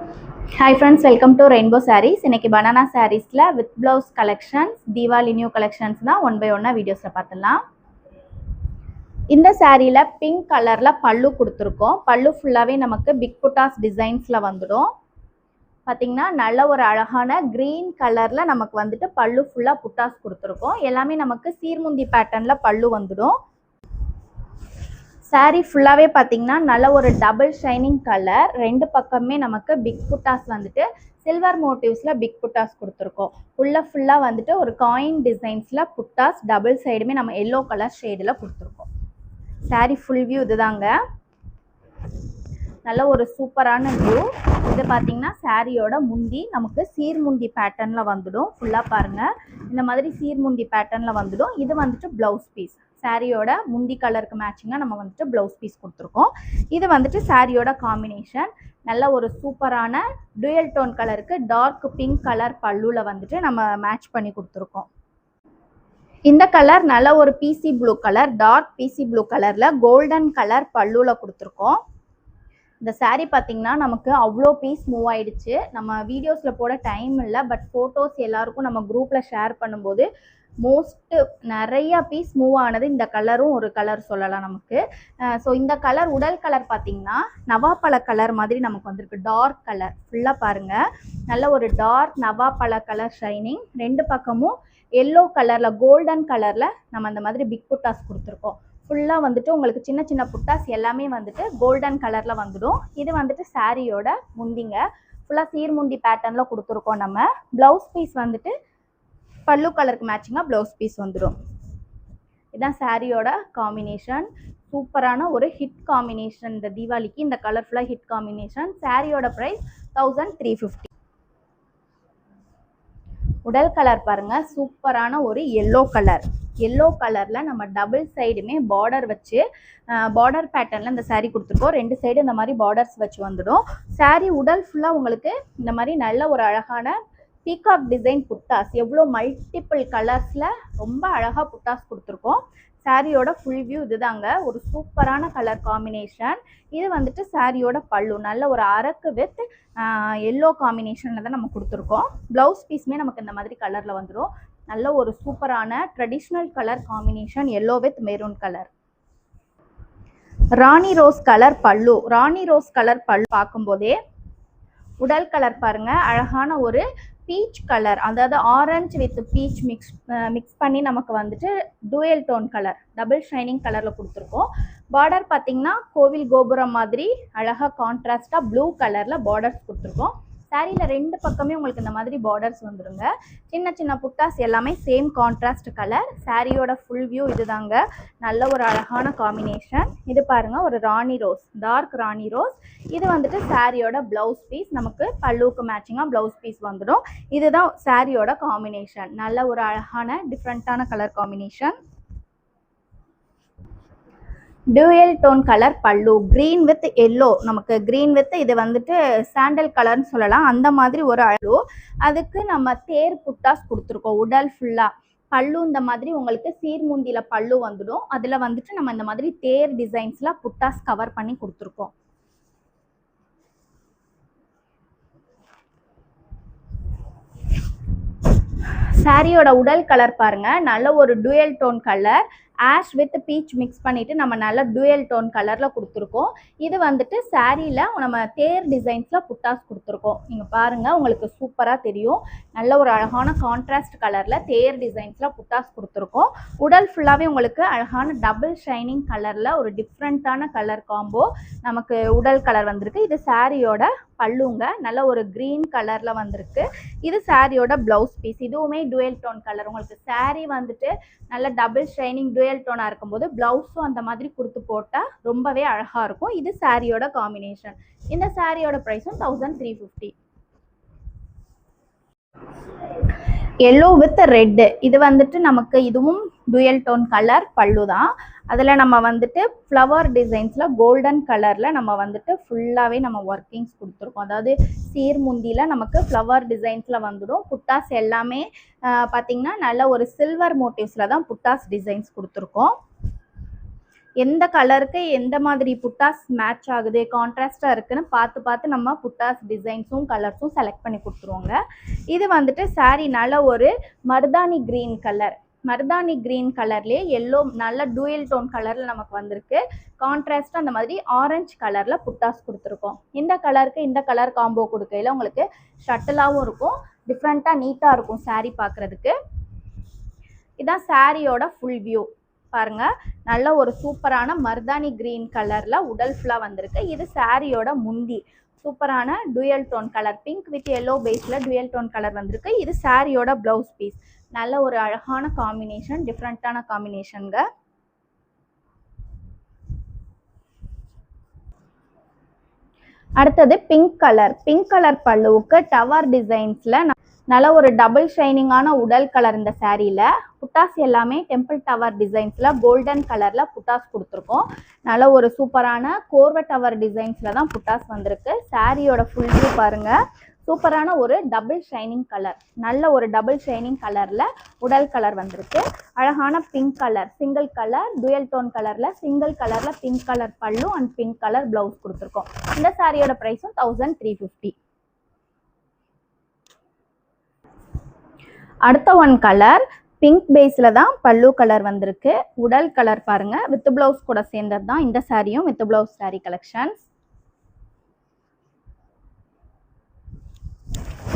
Hi friends, welcome to Rainbow Sarees. இன்னைக்கு banana sareesல with blouse collections, Diwali new collections தான் one by one வீடியோஸ்ல பார்த்துடலாம். இந்த சாரியில pink கலர்ல பல்லு கொடுத்துருக்கோம். பல்லு ஃபுல்லாவே நமக்கு பிக் புட்டாஸ் டிசைன்ஸ்ல வந்துடும். பார்த்தீங்கன்னா நல்ல ஒரு அழகான கிரீன் கலர்ல நமக்கு வந்துட்டு பல்லு ஃபுல்லா புட்டாஸ் கொடுத்துருக்கோம். எல்லாமே நமக்கு சீர்முந்தி பேட்டர்ன்ல பல்லு வந்துடும். சாரி ஃபுல்லாகவே பார்த்தீங்கன்னா நல்ல ஒரு டபுள் ஷைனிங் கலர், ரெண்டு பக்கமே நமக்கு பிக் புட்டாஸ் வந்துட்டு சில்வர் மோட்டிவ்ஸில் பிக் புட்டாஸ் கொடுத்துருக்கோம். ஃபுல்லாக வந்துட்டு ஒரு காயின் டிசைன்ஸில் புட்டாஸ் டபுள் சைடுமே நம்ம எல்லோ கலர் ஷேடில் கொடுத்துருக்கோம். சாரி ஃபுல் வியூ இதுதாங்க, நல்ல ஒரு சூப்பரான வியூ. இது பார்த்தீங்கன்னா சாரியோட முந்தி நமக்கு சீர்முந்தி பேட்டர்னில் வந்துடும். ஃபுல்லாக பாருங்கள், இந்த மாதிரி சீர்முந்தி பேட்டர்னில் வந்துடும். இது வந்துட்டு ப்ளவுஸ் பீஸ், சாரியோட முந்தி கலருக்கு மேட்சிங்காக நம்ம வந்துட்டு ப்ளவுஸ் பீஸ் கொடுத்துருக்கோம். இது வந்துட்டு சாரியோட காம்பினேஷன் நல்ல ஒரு சூப்பரான டூயல் டோன் கலருக்கு டார்க் பிங்க் கலர் பல்லுவில் வந்துட்டு நம்ம மேட்ச் பண்ணி கொடுத்துருக்கோம். இந்த கலர் நல்ல ஒரு பிசி ப்ளூ கலர், டார்க் பிசி ப்ளூ கலரில் கோல்டன் கலர் பல்லுவில் கொடுத்துருக்கோம். இந்த சாரீ பார்த்தீங்கன்னா நமக்கு அவ்வளோ பீஸ் மூவ் ஆயிடுச்சு. நம்ம வீடியோஸில் போட டைம் இல்லை, பட் ஃபோட்டோஸ் எல்லாருக்கும் நம்ம குரூப்பில் ஷேர் பண்ணும்போது நிறைய பீஸ் மூவ் ஆனது. இந்த கலரும் ஒரு கலர் சொல்லலாம் நமக்கு. ஸோ இந்த கலர் உடல் கலர் பார்த்தீங்கன்னா நவாப்பழ கலர் மாதிரி நமக்கு வந்திருக்கு. டார்க் கலர் ஃபுல்லாக பாருங்கள், நல்ல ஒரு டார்க் நவாப்பழ கலர் ஷைனிங். ரெண்டு பக்கமும் எல்லோ கலரில் கோல்டன் கலரில் நம்ம அந்த மாதிரி பிக் புட்டாஸ் கொடுத்துருக்கோம். ஃபுல்லாக வந்துட்டு உங்களுக்கு சின்ன சின்ன புட்டாஸ் எல்லாமே வந்துட்டு கோல்டன் கலரில் வந்துடும். இது வந்துட்டு சாரியோட முந்திங்க, ஃபுல்லாக சீர்முந்தி பேட்டர்னில் கொடுத்துருக்கோம். நம்ம ப்ளவுஸ் பீஸ் வந்துட்டு பல்லு கலருக்கு மேட்சிங்காக ப்ளவுஸ் பீஸ் வந்துடும். இதுதான் சாரியோட காம்பினேஷன். சூப்பரான ஒரு ஹிட் காம்பினேஷன் இந்த தீபாவளிக்கு. இந்த கலர்ஃபுல்லாக ஹிட் காம்பினேஷன். சாரியோட ப்ரைஸ் 1350. உடல் கலர் பாருங்கள், சூப்பரான ஒரு எல்லோ கலர். எல்லோ கலரில் நம்ம டபுள் சைடுமே பார்டர் வச்சு பார்டர் பேட்டர்னில் இந்த சாரீ கொடுத்துருக்கோம். ரெண்டு சைடு இந்த மாதிரி பார்டர்ஸ் வச்சு வந்துடும். சாரீ உடல் ஃபுல்லாக உங்களுக்கு இந்த மாதிரி நல்ல ஒரு அழகான பீகாக் டிசைன் புட்டாஸ், எவ்வளோ மல்டிபிள் கலர்ஸில் ரொம்ப அழகாக புட்டாஸ் கொடுத்துருக்கோம். சாரியோட ஃபுல் வியூ இதுதாங்க, ஒரு சூப்பரான கலர் காம்பினேஷன். இது வந்துட்டு சாரியோட பல்லு நல்ல ஒரு அரக்கு வித் எல்லோ காம்பினேஷனில் தான் நம்ம கொடுத்துருக்கோம். ப்ளவுஸ் பீஸுமே நமக்கு இந்த மாதிரி கலரில் வந்துடும். நல்ல ஒரு சூப்பரான traditional colour combination, yellow with maroon colour. Rani rose colour பல்லு. ராணி ரோஸ் கலர் பல்லு பார்க்கும்போதே உடல் கலர் பாருங்க, அழகான ஒரு பீச் கலர், அதாவது ஆரஞ்சு வித் பீச் மிக்ஸ் பண்ணி நமக்கு வந்துட்டு dual tone colour double shining கலரில் கொடுத்துருக்கோம். பார்டர் பார்த்தீங்கன்னா கோவில் கோபுரம் மாதிரி அழகாக கான்ட்ராஸ்டாக ப்ளூ கலரில் பார்டர்ஸ் கொடுத்துருக்கோம். சாரியில் ரெண்டு பக்கமே உங்களுக்கு இந்த மாதிரி பார்டர்ஸ் வந்துடுங்க. சின்ன சின்ன புட்டாஸ் எல்லாமே சேம் கான்ட்ராஸ்ட் கலர். சாரியோட ஃபுல் வியூ இதுதாங்க, நல்ல ஒரு அழகான காம்பினேஷன். இது பாருங்கள், ஒரு ராணி ரோஸ், டார்க் ராணி ரோஸ். இது வந்துட்டு சாரியோட ப்ளவுஸ் பீஸ், நமக்கு பல்லுவுக்கு மேட்சிங்காக ப்ளவுஸ் பீஸ் வந்துடும். இதுதான் சாரியோட காம்பினேஷன், நல்ல ஒரு அழகான டிஃப்ரெண்ட்டான colour combination. Dual tone colour பல்லு, க்ரீன் வித் எல்லோ, நமக்கு க்ரீன் வித் இது வந்துட்டு சாண்டல் கலர்னு சொல்லலாம், அந்த மாதிரி ஒரு அழகு. அதுக்கு நம்ம தேர் புட்டாஸ் கொடுத்துருக்கோம் உடல் ஃபுல்லாக. பல்லு இந்த மாதிரி உங்களுக்கு சீர்முந்தியில் பல்லு வந்துடும். அதில் வந்துட்டு நம்ம இந்த மாதிரி தேர் டிசைன்ஸில் புட்டாஸ் கவர் பண்ணி கொடுத்துருக்கோம். சாரியோட உடல் கலர் பாருங்க, நல்ல ஒரு dual tone colour, ash with peach mix பண்ணிட்டு நம்ம நல்ல டூயல் டோன் கலர்ல கொடுத்துருக்கோம். இது வந்துட்டு சாரியில நம்ம தேர் டிசைன்ஸ்ல புட்டாஸ் கொடுத்துருக்கோம். நீங்க பாருங்க, உங்களுக்கு சூப்பரா தெரியும். நல்ல ஒரு அழகான கான்ட்ராஸ்ட் கலர்ல தேர் டிசைன்ஸ்ல புட்டாஸ் கொடுத்துருக்கோம். உடல் ஃபுல்லாவே உங்களுக்கு அழகான டபுள் ஷைனிங் கலர்ல ஒரு டிஃப்ரெண்டான கலர் காம்போ நமக்கு உடல் கலர் வந்திருக்கு. இது சாரியோட பல்லுங்க, நல்ல ஒரு கிரீன் கலர்ல வந்திருக்கு. இது சாரியோட பிளவுஸ் பீஸ், இதுவுமே டூயல் டோன் கலர். உங்களுக்கு சாரி வந்துட்டு நல்ல டபுள் ஷைனிங் டூயல் டோனா இருக்கும்போது பிளவுஸும் அந்த மாதிரி கொடுத்து போட்டா ரொம்பவே அழகா இருக்கும். இது சாரியோட காம்பினேஷன். இந்த சாரியோட பிரைஸும் 1350. எல்லோ வித் ரெட், இது வந்துட்டு நமக்கு இதுவும் டூயல் டோன் கலர் பல்லு தான். அதில் நம்ம வந்துட்டு ஃப்ளவர் டிசைன்ஸில் கோல்டன் கலரில் நம்ம வந்துட்டு ஃபுல்லாகவே நம்ம ஒர்க்கிங்ஸ் கொடுத்துருக்கோம். அதாவது சீர்முந்தியில் நமக்கு ஃப்ளவர் டிசைன்ஸில் வந்துடும். புட்டாஸ் எல்லாமே பார்த்திங்கன்னா நல்ல ஒரு சில்வர் மோட்டிவ்ஸில் தான் புட்டாஸ் டிசைன்ஸ் கொடுத்துருக்கோம். எந்த கலருக்கு எந்த மாதிரி புட்டாஸ் மேட்ச் ஆகுது, கான்ட்ராஸ்டாக இருக்குன்னு பார்த்து நம்ம புட்டாஸ் டிசைன்ஸும் கலர்ஸும் செலக்ட் பண்ணி கொடுத்துருவோங்க. இது வந்துட்டு சாரீ நல்ல ஒரு மருதாணி க்ரீன் கலர், மருதாணி க்ரீன் கலர்லேயே எல்லோ நல்ல டூயல் டோன் கலரில் நமக்கு வந்திருக்கு. கான்ட்ராஸ்டாக அந்த மாதிரி ஆரஞ்சு கலரில் புட்டாஸ் கொடுத்துருக்கோம். இந்த கலருக்கு இந்த கலர் காம்போ கொடுக்கையில் உங்களுக்கு ஷட்டிலாகவும் இருக்கும், டிஃப்ரெண்ட்டாக நீட்டாக இருக்கும் சாரீ பார்க்குறதுக்கு. இதான் சாரியோட ஃபுல் வியூ பாருங்க. நல்ல ஒரு சூப்பரான மருதாணி கிரீன் கலர்ல உடல் ஃபுல்லா வந்திருக்கு. இது சாரியோட முந்தி, சூப்பரான dual tone colour, pink with yellow பேஸ்ல டூயல் டோன் கலர் வந்திருக்கு. இது சாரியோட பிளவுஸ் பீஸ். நல்ல ஒரு அழகான காம்பினேஷன், டிஃப்ரெண்டான காம்பினேஷனுங்க. அடுத்தது பிங்க் கலர். பிங்க் கலர் பல்லுவுக்கு டவர் டிசைன்ஸ்ல நல்ல ஒரு டபுள் ஷைனிங்கான உடல் கலர். இந்த சாரியில் புட்டாஸ் எல்லாமே டெம்பிள் டவர் டிசைன்ஸில் கோல்டன் கலரில் புட்டாஸ் கொடுத்துருக்கோம். நல்ல ஒரு சூப்பரான கோர்வ டவர் டிசைன்ஸில் தான் புட்டாஸ் வந்திருக்கு. சாரியோட ஃபுல் வியூ பாருங்கள். சூப்பரான ஒரு டபுள் ஷைனிங் கலர், நல்ல ஒரு டபுள் ஷைனிங் கலரில் உடல் கலர் வந்திருக்கு. அழகான pink colour, single colour dual tone கலரில் சிங்கிள் கலரில் பிங்க் கலர் பல்லு அண்ட் பிங்க் கலர் ப்ளவுஸ் கொடுத்துருக்கோம். இந்த சாரியோட ப்ரைஸும் 1350. அடுத்த ஒன் கலர் பிங்க் பேஸில் தான் பல்லு கலர் வந்திருக்கு. உடல் கலர் பாருங்க, வித் பிளவுஸ் கூட சேர்ந்தது தான் இந்த சாரியும், வித் பிளவுஸ் சாரி கலெக்ஷன்ஸ்.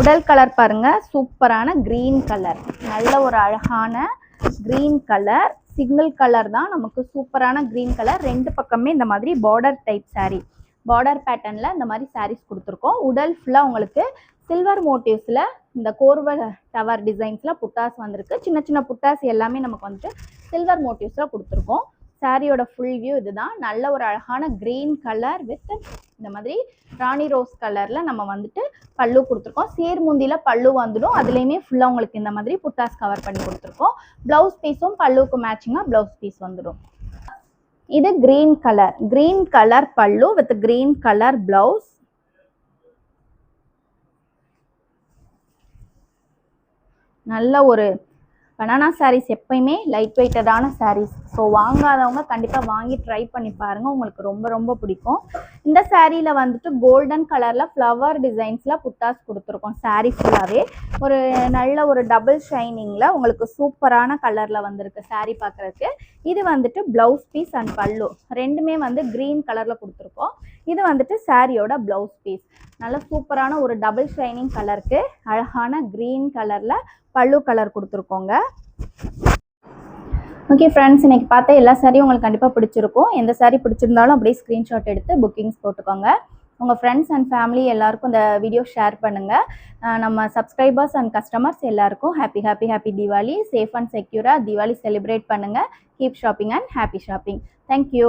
உடல் கலர் பாருங்க, சூப்பரான கிரீன் கலர், நல்ல ஒரு அழகான கிரீன் கலர். சிங்கிள் கலர் தான் நமக்கு, சூப்பரான கிரீன் கலர். ரெண்டு பக்கமே இந்த மாதிரி பார்டர் டைப் சாரி, பார்டர் பேட்டர்னில் இந்த மாதிரி சாரீஸ் கொடுத்துருக்கோம். உடல் ஃபுல்லாக உங்களுக்கு சில்வர் மோட்டிவ்ஸில் இந்த கோர்வ டவர் டிசைன்ஸில் புட்டாஸ் வந்திருக்கு. சின்ன சின்ன புட்டாஸ் எல்லாமே நமக்கு வந்துட்டு சில்வர் மோட்டிவ்ஸில் கொடுத்துருக்கோம். சாரியோட ஃபுல் வியூ இதுதான். நல்ல ஒரு அழகான கிரீன் கலர் வித் இந்த மாதிரி ராணி ரோஸ் கலரில் நம்ம வந்துட்டு பல்லு கொடுத்துருக்கோம். சீர்முந்தியில் பல்லு வந்துடும், அதுலேயுமே ஃபுல்லாக உங்களுக்கு இந்த மாதிரி புட்டாஸ் கவர் பண்ணி கொடுத்துருக்கோம். ப்ளவுஸ் பீஸும் பல்லுக்கு மேட்சிங்காக ப்ளவுஸ் பீஸ் வந்துடும். இது கிரீன் கலர், கிரீன் கலர் பல்லு வித் கிரீன் கலர் ப்ளவுஸ். நல்ல ஒரு பனானா சாரீஸ் எப்பயுமே லைட் வெயிட்டடான சாரீஸ். ஸோ வாங்காதவங்க கண்டிப்பாக வாங்கி ட்ரை பண்ணி பாருங்கள், உங்களுக்கு ரொம்ப ரொம்ப பிடிக்கும். இந்த சாரியில் வந்துட்டு கோல்டன் கலரில் ஃப்ளவர் டிசைன்ஸில் புட்டாஸ் கொடுத்துருக்கோம். சாரீ ஃபுல்லாகவே ஒரு நல்ல ஒரு டபுள் ஷைனிங்கில் உங்களுக்கு சூப்பரான கலரில் வந்திருக்கு சாரீ பார்க்குறதுக்கு. இது வந்துட்டு ப்ளவுஸ் பீஸ் அண்ட் பல்லு ரெண்டுமே வந்து க்ரீன் கலரில் கொடுத்துருக்கோம். இது வந்துட்டு சாரியோட ப்ளவுஸ் பீஸ். நல்ல சூப்பரான ஒரு டபுள் ஷைனிங் கலருக்கு அழகான க்ரீன் கலரில் பல்லு கலர் கொடுத்துருக்கோங்க. ஓகே ஃப்ரெண்ட்ஸ், இன்றைக்கி பார்த்த எல்லா சாரியும் உங்களுக்கு கண்டிப்பாக பிடிச்சிருக்கும். எந்த சாரீ பிடிச்சிருந்தாலும் அப்படியே ஸ்க்ரீன்ஷாட் எடுத்து புக்கிங்ஸ் போட்டுக்கோங்க. உங்கள் ஃப்ரெண்ட்ஸ் அண்ட் ஃபேமிலி எல்லாருக்கும் இந்த வீடியோ ஷேர் பண்ணுங்கள். நம்ம சப்ஸ்கிரைபர்ஸ் அண்ட் கஸ்டமர்ஸ் எல்லாருக்கும் ஹாப்பி தீபாவளி. சேஃப் அண்ட் செக்யூராக தீபாவளி செலிப்ரேட் பண்ணுங்கள். Keep shopping and happy shopping. Thank you.